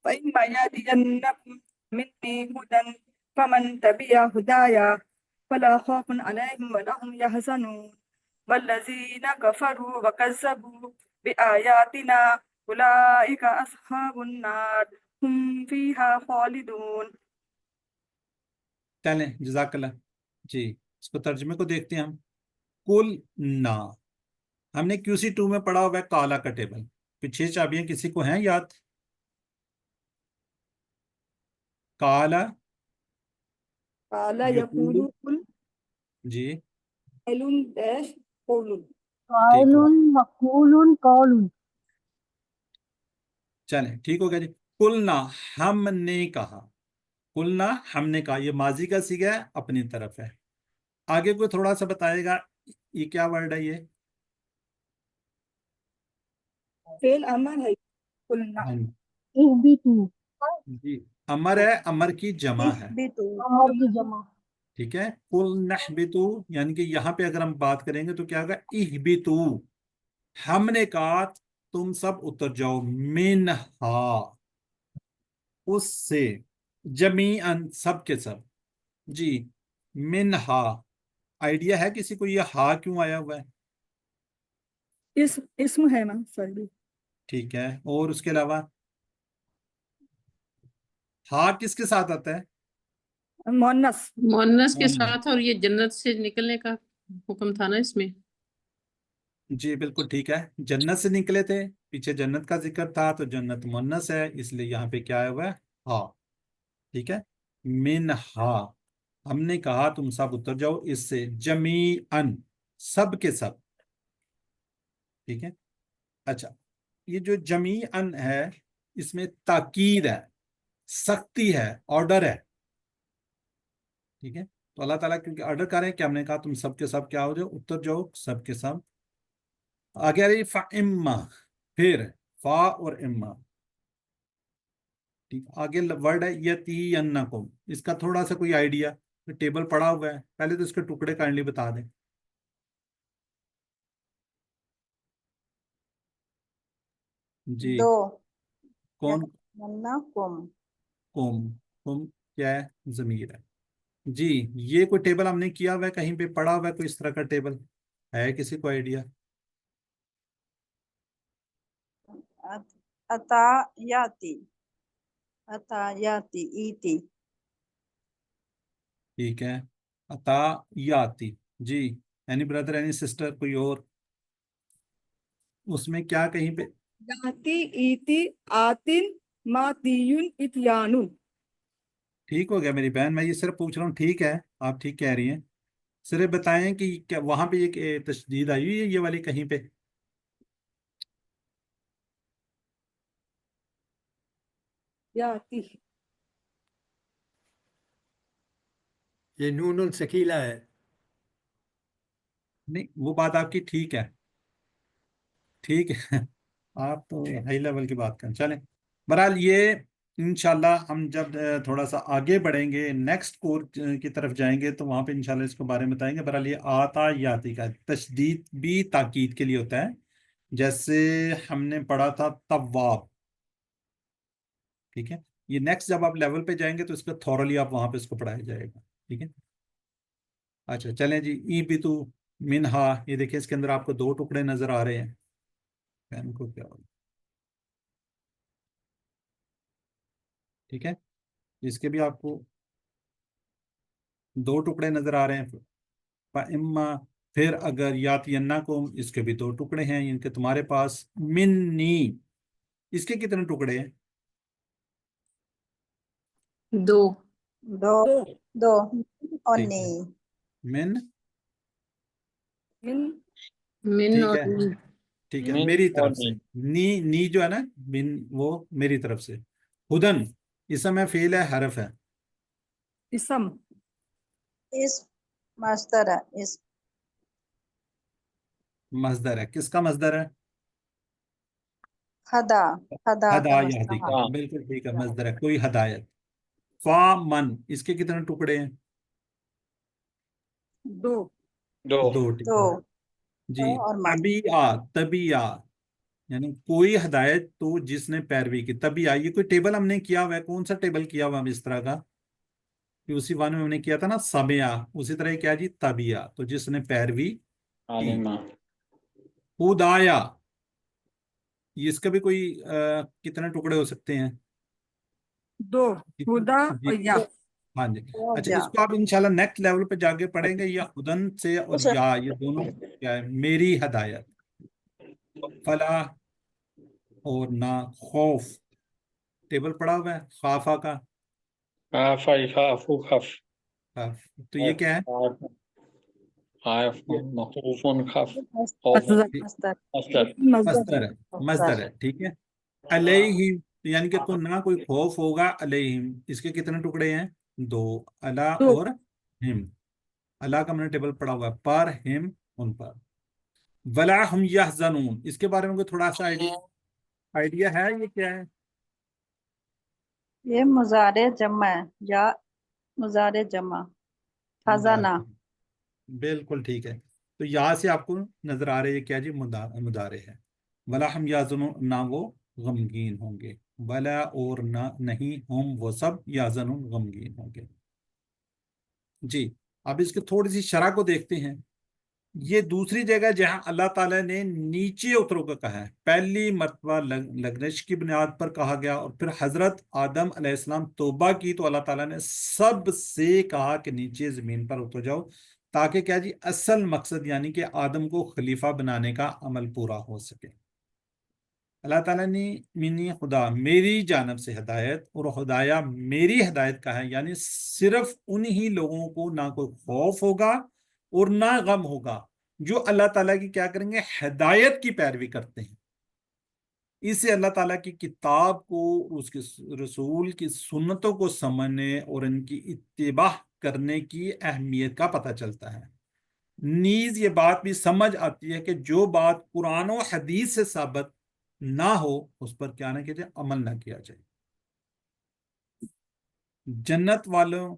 Speaker 3: فإما يأتينكم مني هدى فمن تبع هدايا فلا خوف عليهم ولا هم يحزنون والذين كفروا وكذبوا بآياتنا أولئك أصحاب النار هم فيها خالدون.
Speaker 1: چلیں جزاک اللہ. جی اس کو ترجمے کو دیکھتے ہیں ہم. کل نا ہم نے QC2 میں پڑھا ہوا ہے کالا کا ٹیبل. پیچھے چابیاں کسی کو ہیں یاد؟ کالا
Speaker 3: قال
Speaker 1: یقول.
Speaker 3: يقول قل
Speaker 1: جی
Speaker 3: قائل داش قول.
Speaker 1: ٹھیک ہو.
Speaker 7: مقول قول.
Speaker 1: چلیں ٹھیک ہو گیا جی. قلنا ہم نے کہا. قلنا ہم نے کہا یہ ماضی کا صیغہ ہے اپنی طرف ہے. آگے کوئی تھوڑا سا بتائے گا یہ کیا ورڈ ہے؟ یہ
Speaker 3: فعل امر ہے قلنا.
Speaker 7: اہبطوا.
Speaker 1: جی امر ہے، امر کی جمع ہے.
Speaker 6: اهبطوا
Speaker 7: امر کی جمع.
Speaker 1: ٹھیک ہے. قل نحبتو یعنی کہ یہاں پہ اگر ہم بات کریں گے تو کیا ہوگا؟ اہبتو ہم نے کہا تم سب اتر جاؤ، منہا اس سے، جمیعاً سب کے سب. جی منہا آئیڈیا ہے کسی کو یہ ہا کیوں آیا ہوا ہے؟
Speaker 3: اسم ہے نا سر.
Speaker 1: ٹھیک ہے. اور اس کے علاوہ ہا کس کے ساتھ آتا ہے؟
Speaker 3: مونس.
Speaker 8: مونس کے
Speaker 1: مونس.
Speaker 8: ساتھ، اور یہ جنت سے نکلنے کا حکم تھا نا اس میں.
Speaker 1: جی بالکل ٹھیک ہے. جنت سے نکلے تھے، پیچھے جنت کا ذکر تھا تو جنت مونس ہے، اس لیے یہاں پہ کیا آیا ہوا ہے؟ ہا. ٹھیک ہے. منہا ہم نے کہا تم سب اتر جاؤ اس سے، جمیعاً سب کے سب. ٹھیک ہے. اچھا یہ جو جمیعاً ہے اس میں تاکید ہے، سختی ہے، آرڈر ہے. ٹھیک ہے. تو اللہ تعالیٰ کیونکہ آرڈر کر رہے ہیں کہ ہم نے کہا تم سب کے سب کیا ہو جاؤ، اتر جاؤ سب کے سب. آگے آ رہی فَإِمَّا پھر فا اور اما. ٹھیک آگے ورڈ ہے یتینکم، اس کا تھوڑا سا کوئی آئیڈیا؟ ٹیبل پڑا ہوا ہے، پہلے تو اس کے ٹکڑے کائنڈلی بتا دیں. جی
Speaker 6: دو
Speaker 1: کون؟
Speaker 6: يتمناكم
Speaker 1: کم کیا ہے؟ ضمیر ہے. جی یہ کوئی ٹیبل ہم نے کیا ہوا ہے کہیں پہ پڑا ہوا ہے کوئی اس طرح کا ٹیبل ہے کسی کو آئیڈیا؟
Speaker 6: أتى يأتي أتى يأتي إيتي.
Speaker 1: ٹھیک ہے. عطا یا آتی. جی اینی بردر اینی سسٹر کوئی اور اس میں کیا کہیں پہ؟
Speaker 3: یاتی ایتی آتن ماتیون اتیانون.
Speaker 1: ٹھیک ہو گیا میری بہن، میں یہ صرف پوچھ رہا ہوں. ٹھیک ہے آپ ٹھیک کہہ رہی ہیں. صرف بتائیں کہ کیا وہاں پہ یہ تشدید آئی ہوئی ہے یہ والی کہیں پہ؟
Speaker 3: یاتی
Speaker 9: یہ نون السکیلہ ہے.
Speaker 1: نہیں وہ بات آپ کی ٹھیک ہے، ٹھیک ہے. آپ تو ہائی لیول کی بات کریں. چلیں بہرحال یہ انشاءاللہ ہم جب تھوڑا سا آگے بڑھیں گے نیکسٹ کورس کی طرف جائیں گے تو وہاں پہ انشاءاللہ اس کو بارے میں بتائیں گے. بہرحال یہ آتا یاتی کا تشدید بھی تاکید کے لیے ہوتا ہے، جیسے ہم نے پڑھا تھا تواب. ٹھیک ہے. یہ نیکسٹ جب آپ لیول پہ جائیں گے تو اس کا تھورلی آپ وہاں پہ اس کو پڑھایا جائے گا. ٹھیک ہے. اچھا چلیں جی. ای بھی تو منہا یہ دیکھیں اس کے اندر آپ کو دو ٹکڑے نظر آ رہے ہیں. پین کو کیا ہوگا؟ ٹھیک ہے. اس کے بھی آپ کو دو ٹکڑے نظر آ رہے ہیں. فَإِمَّا پھر اگر یاتینکم اس کے بھی دو ٹکڑے ہیں ان کے تمہارے پاس. منی اس کے کتنے ٹکڑے ہیں؟
Speaker 8: دو.
Speaker 6: دو دو
Speaker 1: ٹھیک ہے.
Speaker 6: أني
Speaker 1: من
Speaker 3: من
Speaker 8: من
Speaker 1: ٹھیک
Speaker 8: اور
Speaker 1: ہے.
Speaker 8: نون.
Speaker 1: ٹھیک ہے
Speaker 4: من
Speaker 1: میری
Speaker 4: اور
Speaker 1: طرف سے.
Speaker 4: نی.
Speaker 1: نی جو ہے نا من وہ میری طرف سے. ہدن اسم ہے فعل ہے حرف ہے؟
Speaker 3: اسم
Speaker 6: اسم مصدر اسم
Speaker 1: مصدر ہے. کس کا مصدر ہے؟
Speaker 6: خدا خدا کا
Speaker 1: ہدایت
Speaker 6: مصدر
Speaker 1: کا. بالکل ٹھیک ہے مصدر ہے کوئی ہدایت. فا من اس کے کتنے ٹکڑے ہیں؟
Speaker 3: دو
Speaker 4: دو
Speaker 1: دو ٹھیک
Speaker 6: دو
Speaker 1: ہے جی.
Speaker 6: اور مد
Speaker 1: تبیا یعنی کوئی ہدایت تو جس نے پیروی کی. تبیا یہ کوئی ٹیبل ہم نے کیا ہوا ہے, کون سا ٹیبل کیا ہوا ہم اس طرح کا؟ اسی وان میں ہم نے کیا تھا نا سمیا, اسی طرح کیا جی تبیا, تو جس نے پیروی کی.
Speaker 4: عالمہ
Speaker 1: ہدایا اس کا بھی کوئی کتنے ٹکڑے ہو سکتے ہیں؟
Speaker 3: دو ہدا
Speaker 1: جی
Speaker 3: اور یا.
Speaker 1: ہاں جی.
Speaker 6: اور
Speaker 1: اچھا
Speaker 6: یا.
Speaker 1: اس کو آپ انشاءاللہ نیکسٹ لیول پہ جا کے پڑھیں گے. یا ہدن سے اور یا یہ دونوں کیا ہے؟ میری ہدایت. فلاح اور نہ خوف ٹیبل پڑا ہوا ہے خافا کا.
Speaker 4: خاف خافو خف
Speaker 1: خاف. تو یہ کیا ہے؟
Speaker 4: خاف مخوف خف خوف
Speaker 3: مصدر
Speaker 6: مصدر
Speaker 4: مصدر
Speaker 1: مصدر ہے. مصدر ہے ٹھیک ہے. علیہم یعنی کہ تو نہ کوئی خوف ہوگا. علیہم اس کے کتنے ٹکڑے ہیں؟ دو. اللہ
Speaker 3: دو.
Speaker 1: اور ہم. اللہ کا ہم نے ٹیبل پڑا ہوا ہے پر ہم ان پر. ولا ہم یحزنون اس کے بارے میں کوئی تھوڑا سا آئیڈیا ہے یہ کیا ہے؟
Speaker 6: یہ مضارع جمع ہے یا مضارع جمع خزانہ.
Speaker 1: بالکل ٹھیک ہے. تو یہاں سے آپ کو نظر آ رہی ہے کیا جی مضارع ہے. ولا ہم یحزنون نہ وہ غمگین ہوں گے. ولا اور نہ نہیں ہم وہ سب یحزنون غمگین ہوں گے. جی اب اس کی تھوڑی سی شرح کو دیکھتے ہیں. یہ دوسری جگہ جہاں اللہ تعالیٰ نے نیچے اترو کا کہا ہے. پہلی مرتبہ لغزش کی بنیاد پر کہا گیا اور پھر حضرت آدم علیہ السلام توبہ کی تو اللہ تعالیٰ نے سب سے کہا کہ نیچے زمین پر اتر جاؤ تاکہ کیا جی اصل مقصد یعنی کہ آدم کو خلیفہ بنانے کا عمل پورا ہو سکے. اللہ تعالیٰ نے منی خدا میری جانب سے ہدایت اور خدایا میری ہدایت کا ہے یعنی صرف انہی لوگوں کو نہ کوئی خوف ہوگا اور نہ غم ہوگا جو اللہ تعالیٰ کی کیا کریں گے ہدایت کی پیروی کرتے ہیں. اس سے اللہ تعالیٰ کی کتاب کو اس کے رسول کی سنتوں کو سمجھنے اور ان کی اتباع کرنے کی اہمیت کا پتہ چلتا ہے. نیز یہ بات بھی سمجھ آتی ہے کہ جو بات قرآن و حدیث سے ثابت نہ ہو اس پر کیا نہ کیا جائے عمل نہ کیا جائے. جنت والوں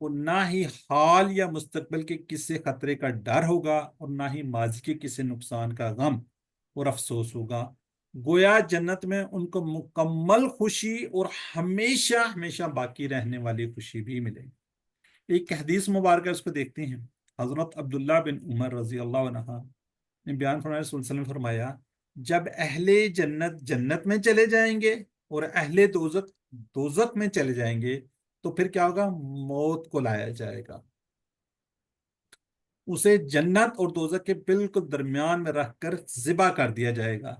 Speaker 1: کو نہ ہی حال یا مستقبل کے کسی خطرے کا ڈر ہوگا اور نہ ہی ماضی کے کسی نقصان کا غم اور افسوس ہوگا. گویا جنت میں ان کو مکمل خوشی اور ہمیشہ ہمیشہ باقی رہنے والی خوشی بھی ملے گی. ایک حدیث مبارکہ اس کو دیکھتے ہیں. حضرت عبداللہ بن عمر رضی اللہ عنہ نے بیان فرمایا رسول صلی اللہ علیہ وسلم نے فرمایا جب اہل جنت جنت میں چلے جائیں گے اور اہل دوزخ دوزخ میں چلے جائیں گے تو پھر کیا ہوگا؟ موت کو لایا جائے گا. اسے جنت اور دوزخ کے بالکل درمیان میں رکھ کر ذبح کر دیا جائے گا.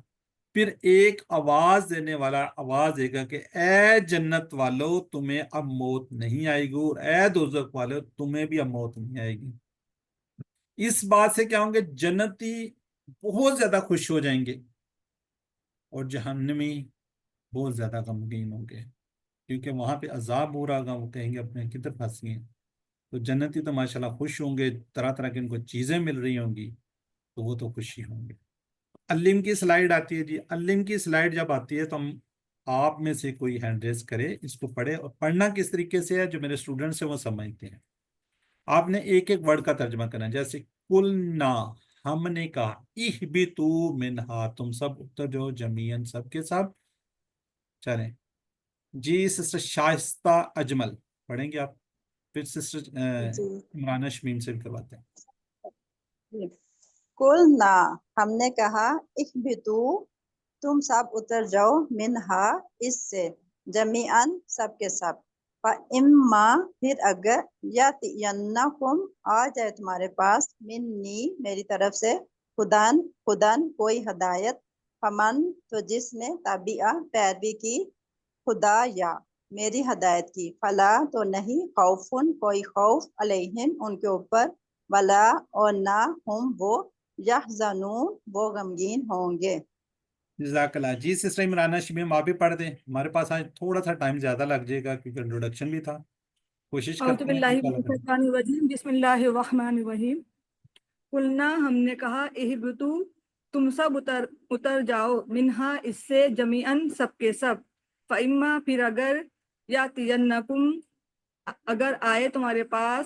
Speaker 1: پھر ایک آواز دینے والا آواز دے گا کہ اے جنت والو تمہیں اب موت نہیں آئے گی اور اے دوزخ والو تمہیں بھی اب موت نہیں آئے گی. اس بات سے کیا ہوں گے؟ جنتی بہت زیادہ خوش ہو جائیں گے اور جہنمی بہت زیادہ غمگین ہوں گے کیونکہ وہاں پہ عذاب ہو رہا گا. وہ کہیں گے اپنے کدھر پھنس گئے. تو جنتی تو ماشاءاللہ خوش ہوں گے, طرح طرح کی ان کو چیزیں مل رہی ہوں گی تو وہ تو خوشی ہوں گے. علم کی سلائیڈ آتی ہے جی. علم کی سلائیڈ جب آتی ہے تو ہم آپ میں سے کوئی ہینڈ ریز کرے, اس کو پڑھے, اور پڑھنا کس طریقے سے ہے جو میرے اسٹوڈنٹس ہیں وہ سمجھتے ہیں. آپ نے ایک ایک ورڈ کا ترجمہ کرنا ہے. جیسے قلنا ہم نے کہا, اہبتو منہا تم سب اتر جو جمیعن سب کے سب. چلیں جی سسٹر شائستہ اجمل پڑھیں گے آپ, پھر سسٹر عمرانہ شمیم سے بھی کرواتے ہیں.
Speaker 6: قلنا ہم نے کہا اہبتو تم سب اتر جاؤ منہا اس سے جمیعن سب کے سب. فَإِمَّا پھر اگر یَأْتِیَنَّکُمْ آ جائے تمہارے پاس منی میری طرف سے خدان کوئی ہدایت, فمن تو جس نے تبعہ پیروی کی خدا یا میری ہدایت کی, فلا تو نہیں خوفن کوئی خوف علیہم ان کے اوپر, ولا اور نہ ہم وہ یحزنون وہ غمگین ہوں گے.
Speaker 1: جزاک اللہ. جی سسٹر عمرانہ شمیم آپ بھی پڑھ دیں. ہمارے پاس آج تھوڑا سا ٹائم زیادہ لگ جائے گا کیونکہ انٹروڈکشن بھی تھا. کوشش
Speaker 3: اعوذ
Speaker 1: کرتے ہیں
Speaker 3: باللہ
Speaker 1: کہ
Speaker 3: من الشیطان الرجیم بسم اللہ الرحمن الرحیم. قلنا ہم نے کہا اہبتو تم سب اتر جاؤ منہا اس سے جمیعن سب کے سب. فإما پھر اگر یاتینکم اگر آئے تمہارے پاس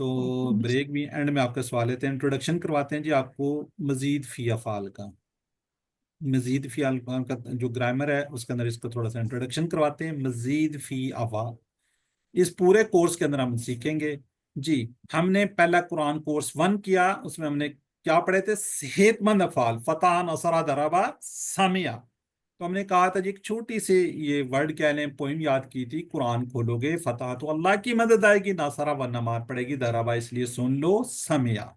Speaker 1: تو بریک بھی اینڈ میں آپ کا سوال لیتے ہیں. انٹروڈکشن کرواتے ہیں جی آپ کو مزید فی افعال کا. مزید فی افعال کا جو گرامر ہے اس کے اندر اس کو تھوڑا سا انٹروڈکشن کرواتے ہیں. مزید فی افعال اس پورے کورس کے اندر ہم سیکھیں گے. جی ہم نے پہلا قرآن کورس 1 کیا، اس میں ہم نے کیا پڑھے تھے؟ صحت مند افعال، فتح، نصرہ، ضربہ، سمعہ. تو ہم نے کہا تھا جی ایک چھوٹی سی یہ ورڈ کہہ لیں پوئم یاد کی تھی، قرآن کھولو گے فتح تو اللہ کی مدد آئے گی، ناصرہ و نمار پڑے گی، ضربہ اس لیے سن لو، سمعہ.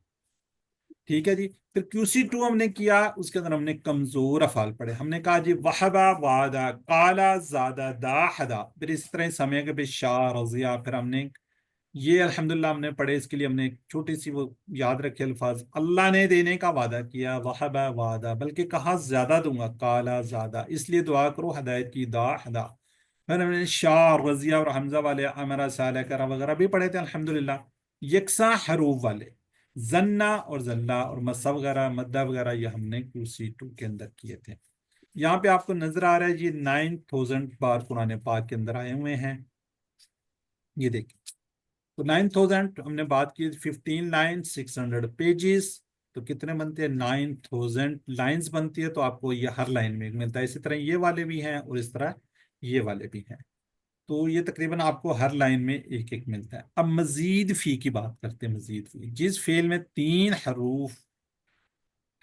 Speaker 1: ٹھیک ہے جی. پھر QC2 ہم نے کیا، اس کے اندر ہم نے کمزور افعال پڑھے. ہم نے کہا جی وہبا، وعدہ، کالا، زادہ، داحدہ. پھر اس طرح سمعہ کے پہ شاہ، رضیہ. پھر ہم نے یہ الحمدللہ ہم نے پڑھے، اس کے لیے ہم نے ایک چھوٹی سی وہ یاد رکھے الفاظ. اللہ نے دینے کا وعدہ کیا، وہبا، وعدہ، بلکہ کہا زیادہ دوں گا، کالا، زیادہ، اس لیے دعا کرو ہدایت کی، داحدہ. پھر ہم نے شاہ، رضیہ اور حمزہ والے، امرا، صالح، کرا وغیرہ بھی پڑھے تھے الحمدللہ. یکساں حروف والے زنا اور ذلہ اور مسا وغیرہ، مدہ وغیرہ، یہ ہم نے QC2 کے اندر کیے تھے. یہاں پہ آپ کو نظر آ رہا ہے جی 9000 بار قرآن پاک کے اندر آئے ہوئے ہیں. یہ دیکھیں تو 9000 ہم نے بات کی، 15 لائن 600 پیجز، تو کتنے بنتے ہیں؟ 9000 لائنز بنتی ہے. تو آپ کو یہ ہر لائن میں ملتا ہے. اسی طرح یہ والے بھی ہیں اور اس طرح یہ والے بھی ہیں. تو یہ تقریباً آپ کو ہر لائن میں ایک ایک ملتا ہے. اب مزید فی کی بات کرتے ہیں. مزید فی جس فعل میں 3 حروف،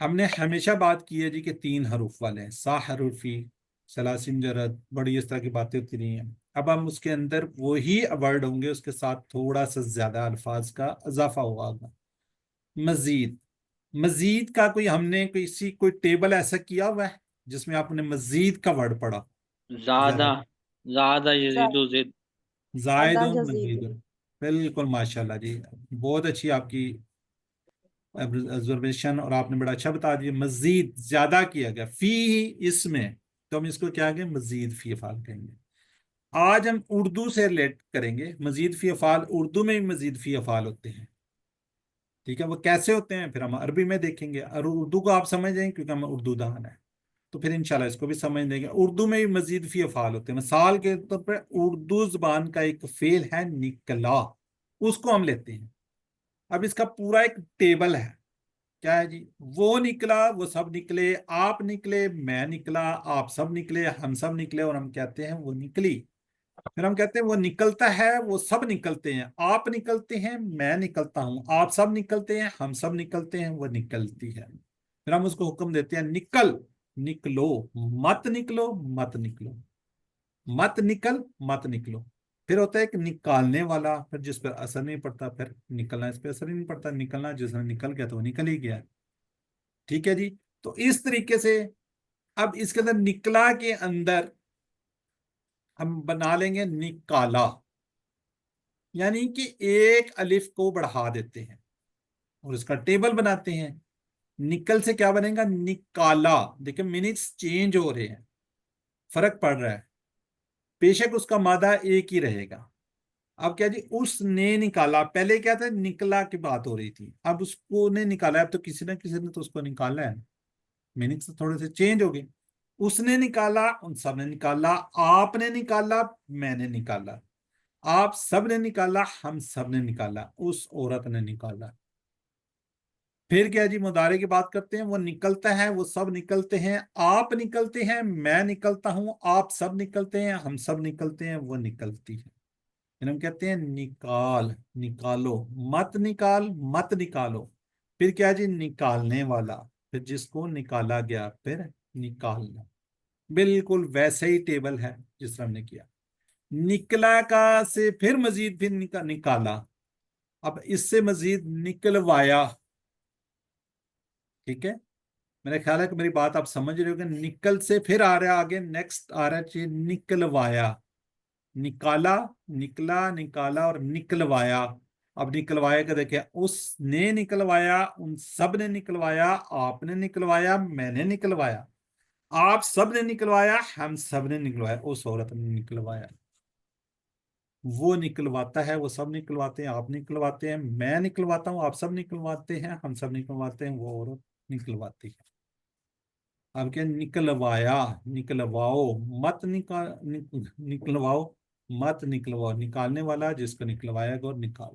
Speaker 1: ہم نے ہمیشہ بات کی ہے جی کہ 3 حروف والے ہیں، سا حروفی، سلاسم، جرد، بڑی اس طرح کی باتیں ہوتی رہی ہیں. اب ہم اس کے اندر وہی ورڈ ہوں گے، اس کے ساتھ تھوڑا سا زیادہ الفاظ کا اضافہ ہوگا. مزید، مزید کا کوئی ہم نے کوئی ٹیبل ایسا کیا ہوا ہے جس میں آپ نے مزید کا ورڈ پڑھا؟
Speaker 4: زیادہ، زیادہ، یزید و زد،
Speaker 1: زائد
Speaker 6: زیادہ،
Speaker 1: و
Speaker 6: جزید.
Speaker 1: مزید. بالکل ماشاءاللہ جی، بہت اچھی آپ کی آبزرویشن، اور آپ نے بڑا اچھا بتا دیا. مزید زیادہ کیا گیا، فی اس میں، تو ہم اس کو کیا کہیں؟ مزید فی افعال کہیں گے. آج ہم اردو سے ریلیٹ کریں گے. مزید فی افعال اردو میں بھی مزید فی افعال ہوتے ہیں. ٹھیک ہے، وہ کیسے ہوتے ہیں پھر ہم عربی میں دیکھیں گے. اور اردو کو آپ سمجھ جائیں کیونکہ ہم اردو دان ہیں، تو پھر انشاءاللہ اس کو بھی سمجھ لیں گے. اردو میں بھی مزید فی افعال ہوتے ہیں. مثال کے طور پر اردو زبان کا ایک فعل ہے نکلا، اس کو ہم لیتے ہیں. اب اس کا پورا ایک ٹیبل ہے. کیا ہے جی؟ وہ نکلا، وہ سب نکلے، آپ نکلے، میں نکلا، آپ سب نکلے، ہم سب نکلے، اور ہم کہتے ہیں وہ نکلی. پھر ہم کہتے ہیں وہ نکلتا ہے، وہ سب نکلتے ہیں، آپ نکلتے ہیں، میں نکلتا ہوں، آپ سب نکلتے ہیں، ہم سب نکلتے ہیں، وہ نکلتی ہے. پھر ہم اس کو حکم دیتے ہیں نکل، نکلو، مت نکلو، مت نکلو، مت نکل، مت نکلو. پھر ہوتا ہے ایک نکالنے والا، پھر جس پر اثر نہیں پڑتا، پھر نکلنا اس پہ اثر ہی نہیں پڑتا. نکلنا جس میں نکل گیا تو وہ نکل ہی گیا. ٹھیک ہے جی. تو اس طریقے سے اب اس کے اندر نکلا کے اندر ہم بنا لیں گے نکالا، یعنی کہ ایک الف کو بڑھا دیتے ہیں اور اس کا ٹیبل بناتے ہیں. نکل سے کیا بنے گا؟ نکالا. دیکھیں منٹس چینج ہو رہے ہیں، فرق پڑ رہا ہے. بے شک اس کا مادہ ایک ہی رہے گا. اب کیا جی؟ اس نے نکالا. پہلے کیا تھا؟ نکلا کی بات ہو رہی تھی، اب اس کو نے نکالا. اب تو کسی نہ کسی نے تو اس کو نکالا ہے، میننگس تھوڑے سے چینج ہو گئے. اس نے نکالا، ان سب نے نکالا، آپ نے نکالا، میں نے نکالا، آپ سب نے نکالا، ہم سب نے نکالا، اس عورت نے نکالا. پھر کیا جی؟ مضارع کی بات کرتے ہیں. وہ نکلتا ہے، وہ سب نکلتے ہیں، آپ نکلتے ہیں، میں نکلتا ہوں، آپ سب نکلتے ہیں، ہم سب نکلتے ہیں، وہ نکلتی ہے. ہم کہتے ہیں نکال، نکالو، مت نکال، مت نکالو. پھر کیا جی؟ نکالنے والا، پھر جس کو نکالا گیا پھر نکالنا. بالکل ویسے ہی ٹیبل ہے جس طرح ہم نے کیا. نکلا کا سے پھر مزید پھر نکالا. اب اس سے مزید نکلوایا. ٹھیک ہے، میرا خیال ہے کہ میری بات آپ سمجھ رہے ہو کہ نکل سے پھر آ رہا ہے آگے، نیکسٹ آ رہا ہے نکلوایا. نکالا، نکلا، نکالا اور نکلوایا. اب نکلوایا کا دیکھیں، اس نے نکلوایا، ان سب نے نکلوایا، آپ نے نکلوایا، میں نے نکلوایا، آپ سب نے نکلوایا، ہم سب نے نکلوایا، اس عورت نے نکلوایا. وہ نکلواتا ہے، وہ سب نکلواتے ہیں، آپ نکلواتے ہیں، میں نکلواتا ہوں، آپ سب نکلواتے ہیں، ہم سب نکلواتے ہیں، وہ عورت نکلواتی ہے. اب کیا؟ نکلوایا، نکلواؤ، مت نکلواؤ، مت نکلواؤ. نکالنے والا جس کو نکلوایا گا اور نکال.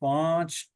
Speaker 1: 5